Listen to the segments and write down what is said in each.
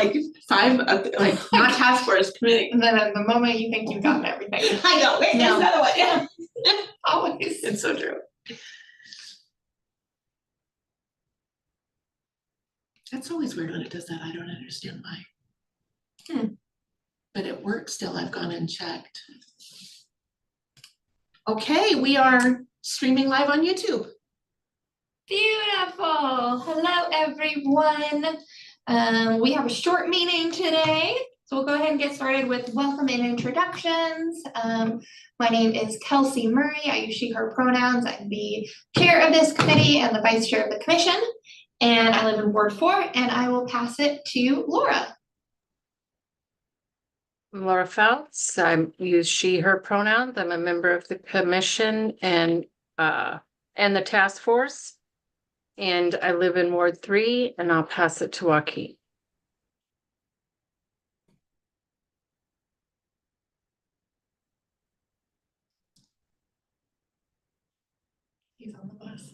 like 5, like not task force committee. And then at the moment you think you've gotten everything. I know, wait, there's another one, yeah. Always. It's so true. That's always weird when it does that. I don't understand why. But it works still. I've gone and checked. Okay, we are streaming live on YouTube. Beautiful. Hello, everyone. We have a short meeting today, so we'll go ahead and get started with welcome and introductions. My name is Kelsey Murray. I use she, her pronouns. I'm the chair of this committee and the vice chair of the commission, and I live in Ward 4, and I will pass it to Laura. I'm Laura Fouts. I use she, her pronouns. I'm a member of the commission and the task force. And I live in Ward 3, and I'll pass it to Joaquin. He's on the bus.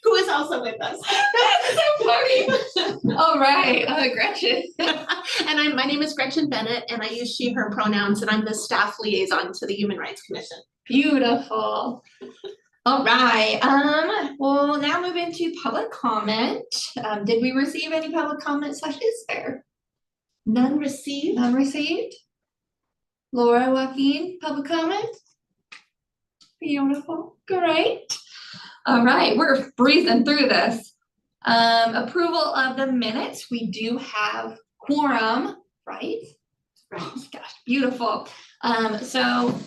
Who is also with us. That's so funny. All right, Gretchen. And my name is Gretchen Bennett, and I use she, her pronouns, and I'm the staff liaison to the Human Rights Commission. Beautiful. All right, we'll now move into public comment. Did we receive any public comment / is there? None received. None received. Laura, Joaquin, public comment? Beautiful, great. All right, we're breezing through this. Approval of the minutes. We do have quorum, right? Oh gosh, beautiful. So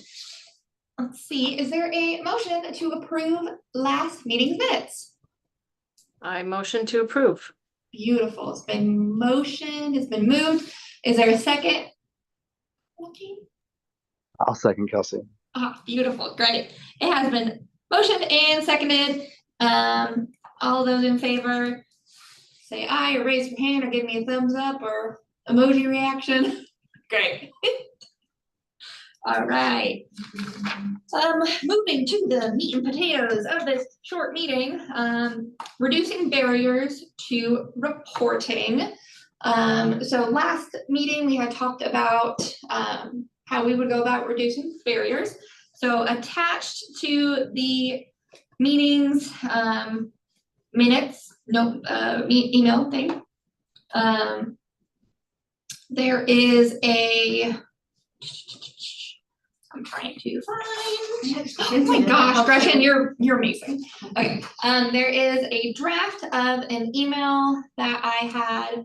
let's see, is there a motion to approve last meeting's minutes? I motion to approve. Beautiful, it's been motioned, it's been moved. Is there a second? Okay. I'll second Kelsey. Ah, beautiful, great. It has been motioned and seconded. All those in favor, say aye or raise your hand or give me a thumbs up or emoji reaction. Great. All right. Moving to the meat and potatoes of this short meeting, reducing barriers to reporting. So last meeting we had talked about how we would go about reducing barriers. So attached to the meetings minutes, email thing, there is a, I'm trying to find, oh my gosh, Gretchen, you're amazing. Okay, there is a draft of an email that I had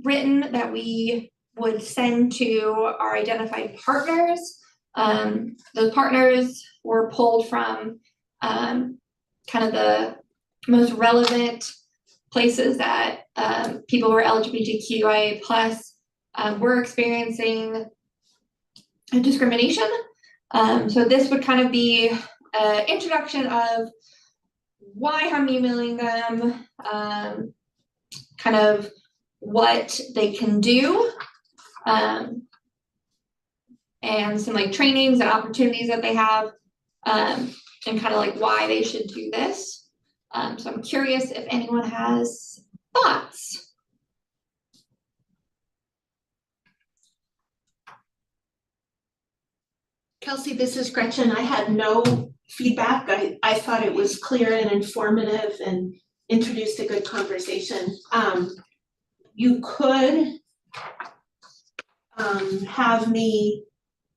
written that we would send to our identified partners. Those partners were pulled from kind of the most relevant places that people who are LGBTQIA plus were experiencing discrimination. So this would kind of be an introduction of why I'm emailing them, kind of what they can do, and some like trainings and opportunities that they have, and kind of like why they should do this. So I'm curious if anyone has thoughts. Kelsey, this is Gretchen. I had no feedback. I thought it was clear and informative and introduced a good conversation. You could have me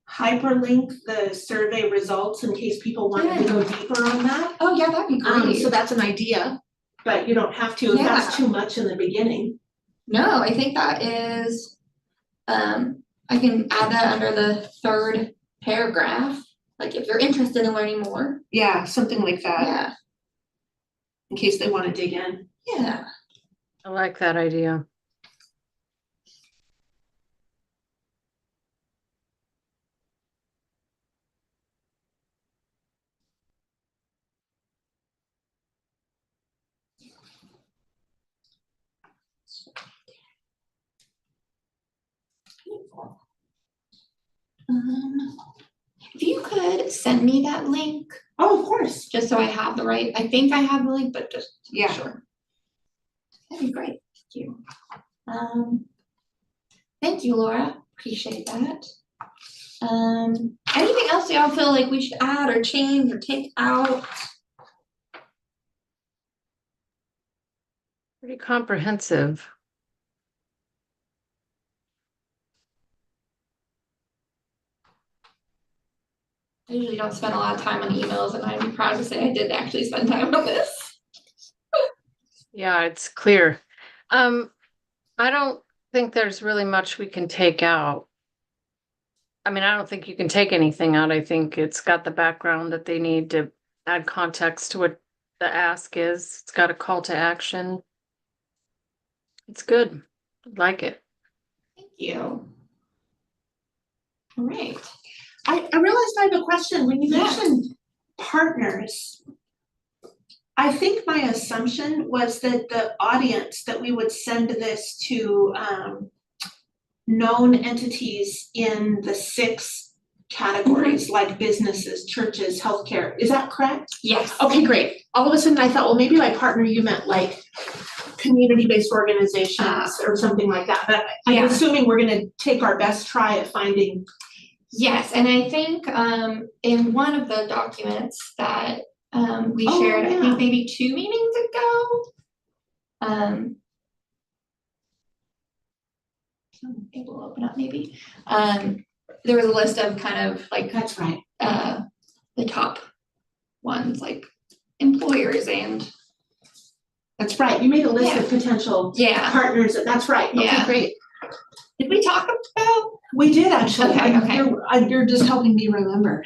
hyperlink the survey results in case people wanted to go deeper on that. Oh yeah, that'd be great. So that's an idea, but you don't have to if that's too much in the beginning. No, I think that is, I can add that under the third paragraph, like if you're interested in learning more. Yeah, something like that. Yeah. In case they want to dig in. Yeah. I like that idea. If you could could send me that link, Oh, of course. just so I have the right, I think I have the link, but just to be Yeah. sure. That'd be great, thank you. Thank you, Laura, appreciate that. Anything else y'all feel like we should add or change or take out? Pretty comprehensive. I usually don't spend a lot of time on emails, and I'm proud to say I did actually spend time on this. Yeah, it's clear. I don't think there's really much we can take out. I mean, I don't think you can take anything out. I think it's got the background that they need to add context to what the ask is. It's got a call to action. It's good. I like it. Thank you. All right. I realized I have a question. When you Yeah. mentioned partners, I think my assumption was that the audience that we would send this to known entities in the 6 categories, like businesses, churches, healthcare. Is that correct? Yes. Okay, great. All of a sudden I thought, well, maybe by partner you meant like community-based organizations or something like that. But I'm Yeah. assuming we're gonna take our best try at finding. Yes, and I think in one of the documents that we Oh, shared, I yeah. think maybe 2 meetings ago. It will open up maybe. There was a list of kind of like That's right. the top ones, like employers and That's right. You made a list Yeah. of potential yeah. partners. That's right. Okay, Yeah. great. Did we talk about? We did actually. Okay. You're just helping me remember.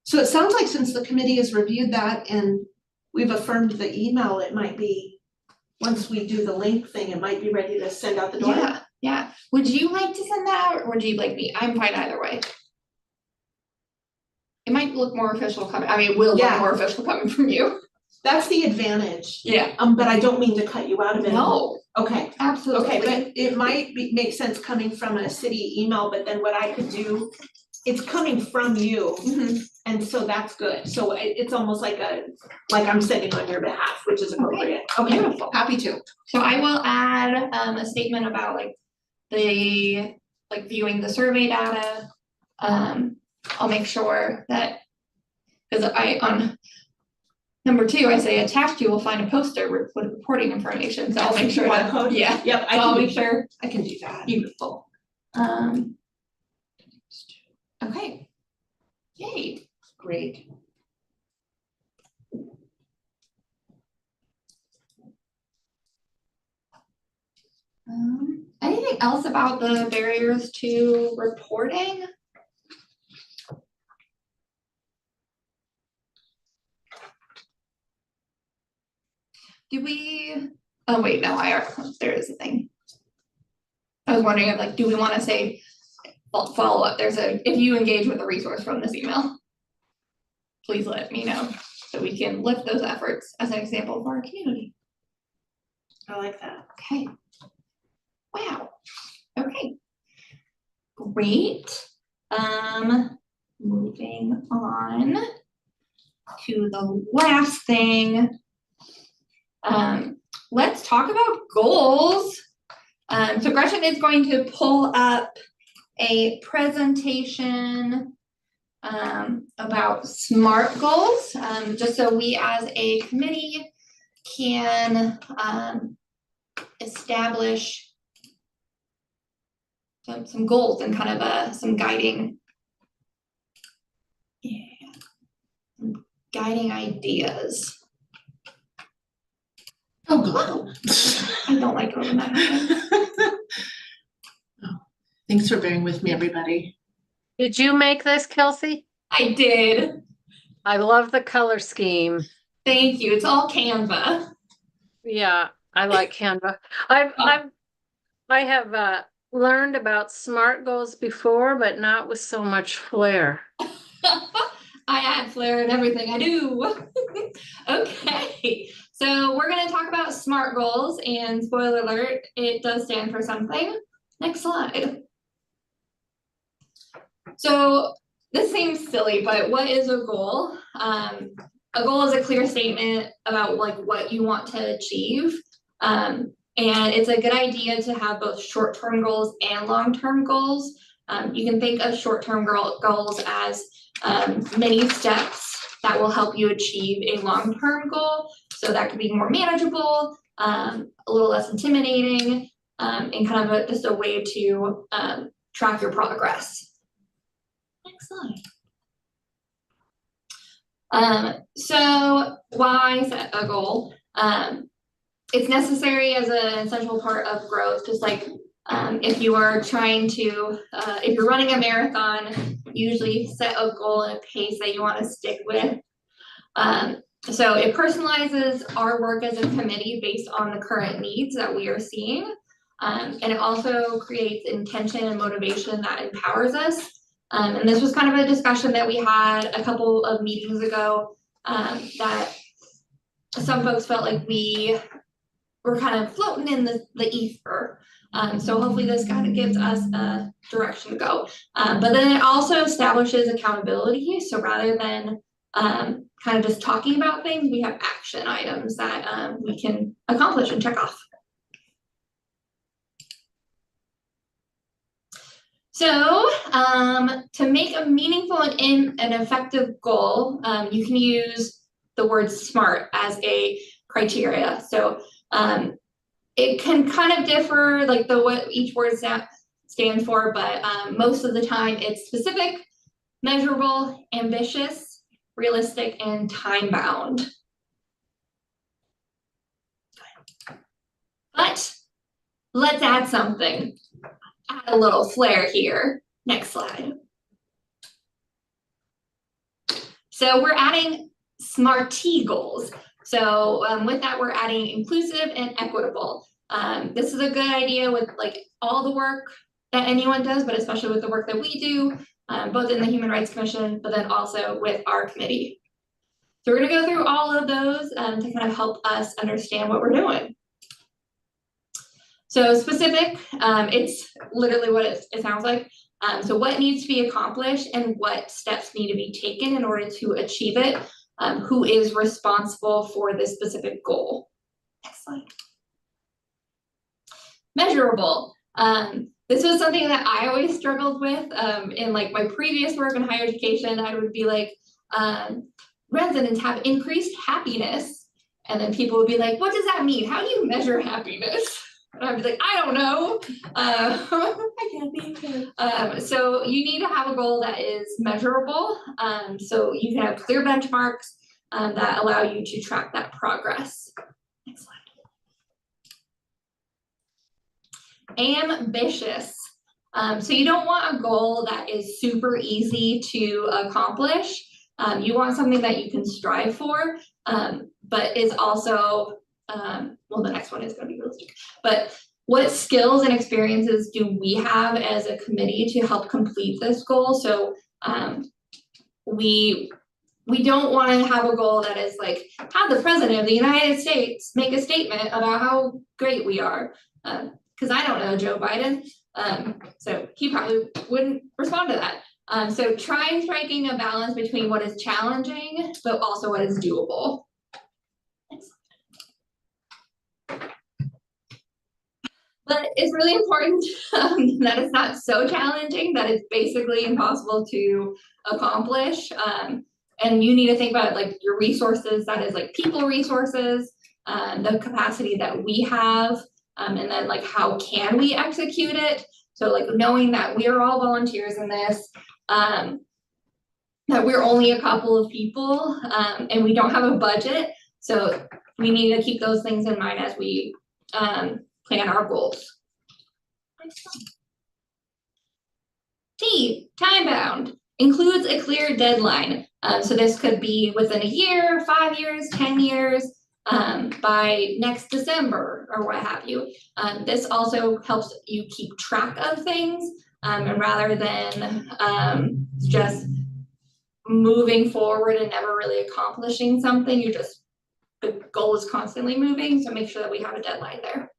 So it sounds like since the committee has reviewed that and we've affirmed the email, it might be, once we do the link thing, it might be ready to send out the door. Yeah, yeah. Would you like to send that out or would you like me? I'm fine either way. It might look more official coming, I mean, it will look Yeah. more official coming from you. That's the advantage. Yeah. But I don't mean to cut you out of it. No, Okay. absolutely. Okay, but it might make sense coming from a city email, but then what I could do, it's coming from you, Mhm. and so that's good. So it's almost like I'm sending on your behalf, which is appropriate. Okay, Beautiful. happy to. So I will add a statement about like the, like viewing the survey data. I'll make sure that, because on number 2, I say attached you will find a poster with reporting information, so I'll make sure QR that, code? yeah, Yep, I'll make sure. I can do that. Beautiful. Okay. Yay. Great. Anything else about the barriers to reporting? Do we, oh wait, no, there is a thing. I was wondering if like, do we want to say, follow up, if you engage with a resource from this email, please let me know so we can lift those efforts as an example for our community. I like that. Okay. Wow. Okay. Great. Moving on to the last thing. Let's talk about goals. So Gretchen is going to pull up a presentation about SMART goals, just so we as a committee can establish some goals and kind of some guiding, some guiding ideas. Oh, God. I don't like it when that happens. Thanks for bearing with me, everybody. Did you make this, Kelsey? I did. I love the color scheme. Thank you. It's all Canva. Yeah, I like Canva. I have learned about SMART goals before, but not with so much flair. I add flair in everything I do. Okay, so we're gonna talk about SMART goals, and spoiler alert, it does stand for something. Next slide. So this seems silly, but what is a goal? A goal is a clear statement about like what you want to achieve. And it's a good idea to have both short-term goals and long-term goals. You can think of short-term goals as many steps that will help you achieve a long-term goal. So that could be more manageable, a little less intimidating, and kind of just a way to track your progress. Next slide. So why set a goal? It's necessary as an essential part of growth, just like if you are trying to, if you're running a marathon, usually set a goal and a pace that you want to stick with. So it personalizes our work as a committee based on the current needs that we are seeing. And it also creates intention and motivation that empowers us. And this was kind of a discussion that we had a couple of meetings ago, that some folks felt like we were kind of floating in the ether. So hopefully this kind of gives us a direction to go. But then it also establishes accountability. So rather than kind of just talking about things, we have action items that we can accomplish and check off. So to make a meaningful and an effective goal, you can use the word SMART as a criteria. So it can kind of differ, like what each word stands for, but most of the time it's specific, measurable, ambitious, realistic, and time-bound. But let's add something. Add a little flair here. Next slide. So we're adding SMART-T goals. So with that, we're adding inclusive and equitable. This is a good idea with like all the work that anyone does, but especially with the work that we do, both in the Human Rights Commission, but then also with our committee. So we're gonna go through all of those to kind of help us understand what we're doing. So specific, it's literally what it sounds like. So what needs to be accomplished and what steps need to be taken in order to achieve it. Who is responsible for this specific goal. Next slide. Measurable. This was something that I always struggled with in like my previous work in higher education. I would be like, residents have increased happiness. And then people would be like, what does that mean? How do you measure happiness? And I'd be like, I don't know. I can't be. So you need to have a goal that is measurable. So you can have clear benchmarks that allow you to track that progress. Next slide. Ambitious. So you don't want a goal that is super easy to accomplish. You want something that you can strive for, but is also well, the next one is going to be realistic, but what skills and experiences do we have as a committee to help complete this goal? So we don't want to have a goal that is like, have the president of the United States make a statement about how great we are. Because I don't know Joe Biden, so he probably wouldn't respond to that. So try striking a balance between what is challenging, but also what is doable. But it's really important that it's not so challenging that it's basically impossible to accomplish. And you need to think about like your resources, that is like people resources, the capacity that we have, and then like how can we execute it? So like knowing that we are all volunteers in this, that we're only a couple of people, and we don't have a budget. So we need to keep those things in mind as we plan our goals. T, time bound, includes a clear deadline. So this could be within a year, 5 years, 10 years, by next December or what have you. This also helps you keep track of things, and rather than just moving forward and never really accomplishing something, the goal is constantly moving, so make sure that we have a deadline there.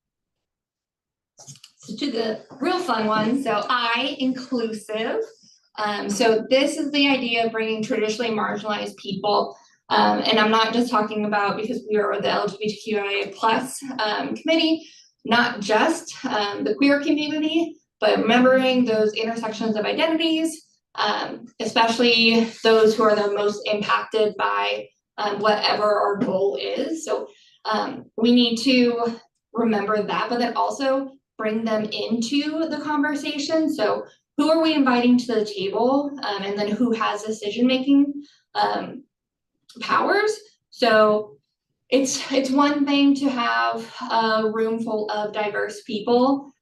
So to the real fun one, so I, inclusive. So this is the idea of bringing traditionally marginalized people, and I'm not just talking about because we are the LGBTQIA plus committee, not just the queer community, but remembering those intersections of identities, especially those who are the most impacted by whatever our goal is. So we need to remember that, but then also bring them into the conversation. So who are we inviting to the table, and then who has decision-making powers? So it's one thing to have a room full of diverse people.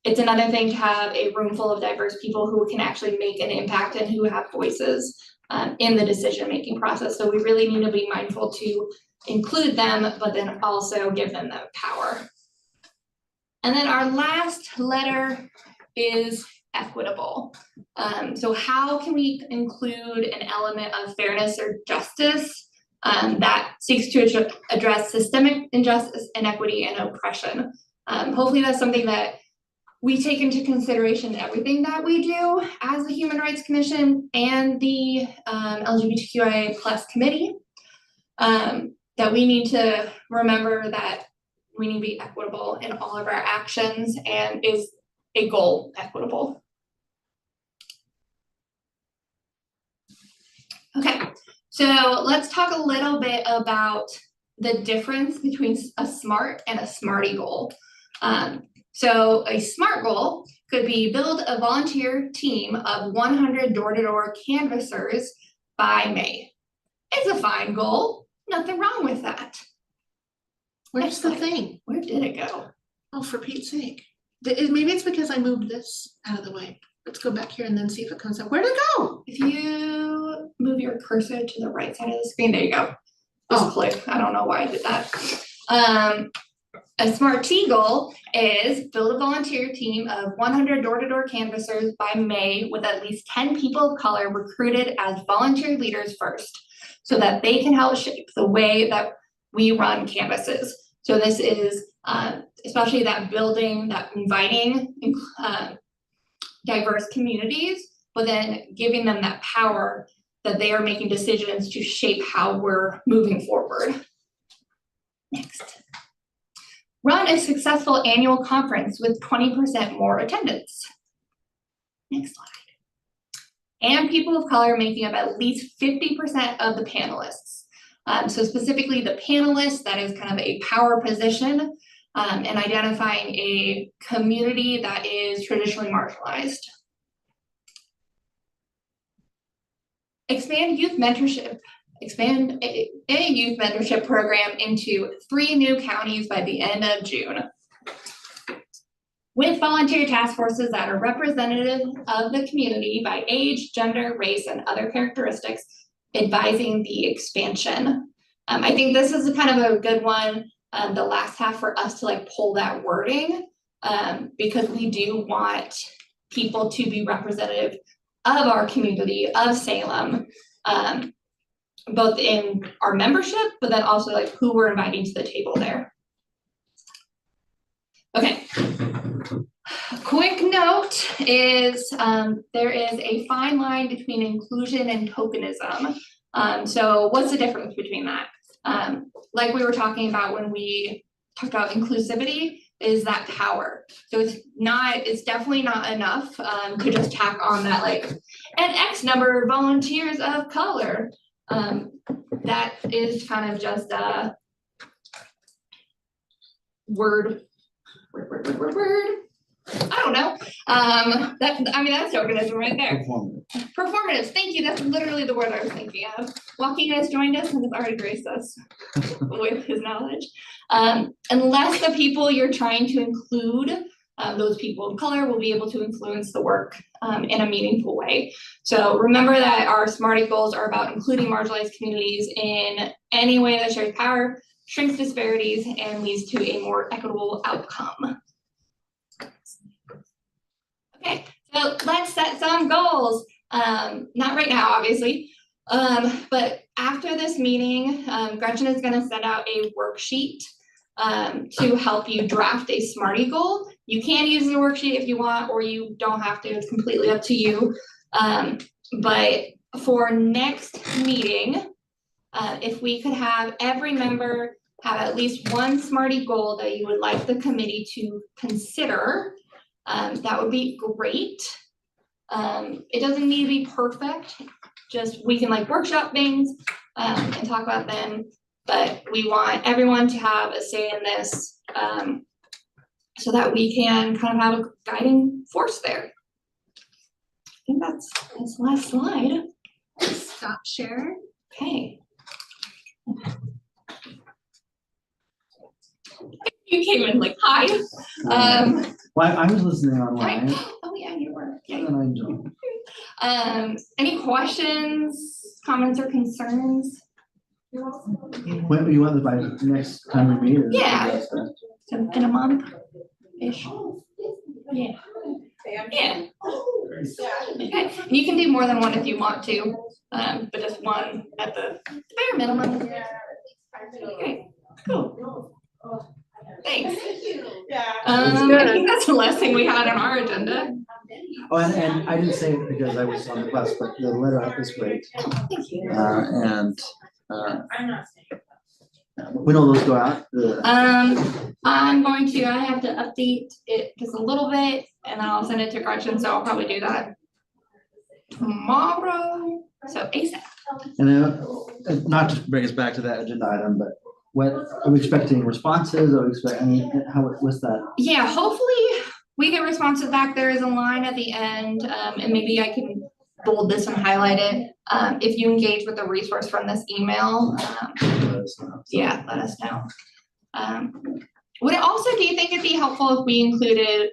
It's another thing to have a room full of diverse people who can actually make an impact and who have voices in the decision-making process. So we really need to be mindful to include them, but then also give them the power. And then our last letter is equitable. So how can we include an element of fairness or justice that seeks to address systemic injustice, inequity, and oppression? Hopefully that's something that we take into consideration in everything that we do as the Human Rights Commission and the LGBTQIA plus committee, that we need to remember that we need to be equitable in all of our actions, and is a goal equitable. Okay, so let's talk a little bit about the difference between a SMART and a SMARTY goal. So a SMART goal could be build a volunteer team of 100 door-to-door canvassers by May. It's a fine goal, nothing wrong with that. Where's the thing? Where did it go? Oh, for Pete's sake. Maybe it's because I moved this out of the way. Let's go back here and then see if it comes up. Where'd it go? If you move your cursor to the right side of the screen, there you go. Just click. I don't know why I did that. A SMART T goal is build a volunteer team of 100 door-to-door canvassers by May with at least 10 people of color recruited as volunteer leaders first, so that they can help shape the way that we run canvases. So this is especially that building, that inviting diverse communities, but then giving them that power that they are making decisions to shape how we're moving forward. Next. Run a successful annual conference with 20% more attendance. Next slide. And people of color making up at least 50% of the panelists. So specifically the panelists, that is kind of a power position, and identifying a community that is traditionally marginalized. Expand youth mentorship. Expand a youth mentorship program into 3 new counties by the end of June. With volunteer task forces that are representative of the community by age, gender, race, and other characteristics, advising the expansion. I think this is kind of a good one, the last half, for us to like pull that wording, because we do want people to be representative of our community, of Salem, both in our membership, but then also like who we're inviting to the table there. Okay. A quick note is there is a fine line between inclusion and tokenism. So what's the difference between that? Like we were talking about when we talked about inclusivity, is that power. So it's definitely not enough to just tack on that like an X number of volunteers of color. That is kind of just a word. I don't know. That's tokenism right there. Performative. Thank you. That's literally the word I was thinking of. Joaquin has joined us and has already graced us with his knowledge. Unless the people you're trying to include, those people of color, will be able to influence the work in a meaningful way. So remember that our SMARTY goals are about including marginalized communities in any way that shares power, shrinks disparities, and leads to a more equitable outcome. Okay, so let's set some goals. Not right now, obviously, but after this meeting, Gretchen is going to send out a worksheet to help you draft a SMARTY goal. You can use the worksheet if you want, or you don't have to. It's completely up to you. But for next meeting, if we could have every member have at least one SMARTY goal that you would like the committee to consider, that would be great. It doesn't need to be perfect, just we can like workshop things and talk about them, but we want everyone to have a say in this so that we can kind of have a guiding force there. I think that's the last slide. Stop share. Okay. You came in like, hi. Well, I was listening online. Oh yeah, you were. Yeah. And I enjoyed. Any questions, comments, or concerns? When you want it by next time we meet? Or Yeah. that's the- In a month-ish. Yeah. Yeah. Okay, and you can do more than one if you want to, but just one at the bare minimum. Okay, cool. Thanks. I think that's the last thing we had on our agenda. Oh, and I didn't say it because I was on the bus, but the letter up is great. Thank you. When will those go out? I have to update it just a little bit and then I'll send it to Gretchen, so I'll probably do that tomorrow, so ASAP. And then, not to bring us back to that agenda item, but what, are we expecting responses? Are we expecting, what's that? Yeah, hopefully we get responses back. There is a line at the end, and maybe I can bold this and highlight it. If you engage with a resource from this email, yeah, let us know. Would it also, do you think it'd be helpful if we included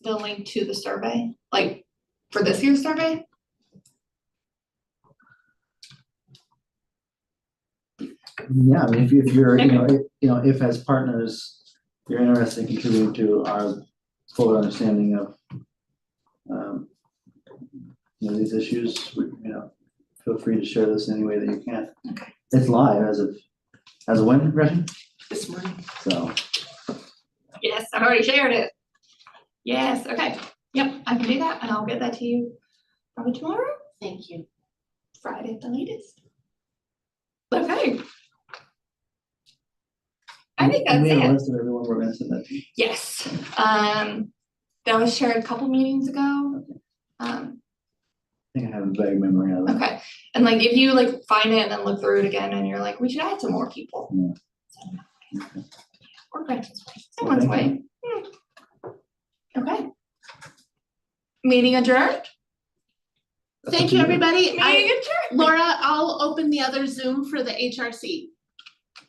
the link to the survey, like for this year's survey? Yeah, I mean, if you're, if as partners, you're interested in contributing to our full understanding of, these issues, feel free to share this any way that you can. Okay. It's live as of when, Gretchen? This morning. So. Yes, I've already shared it. Yes, okay. Yep, I can do that and I'll get that to you probably tomorrow. Thank you. Friday at the latest. Okay. I think that's We have a it. list of everyone we're gonna send that to. Yes, that was shared a couple meetings ago. I think I have a vague memory of that. Okay, and like if you like find it and then look through it again and you're like, we should add some more people. Yeah. Or Gretchen's way, someone's way. Okay. Meeting adjourned? Thank you, everybody. Meeting adjourned. Laura, I'll open the other Zoom for the HRC.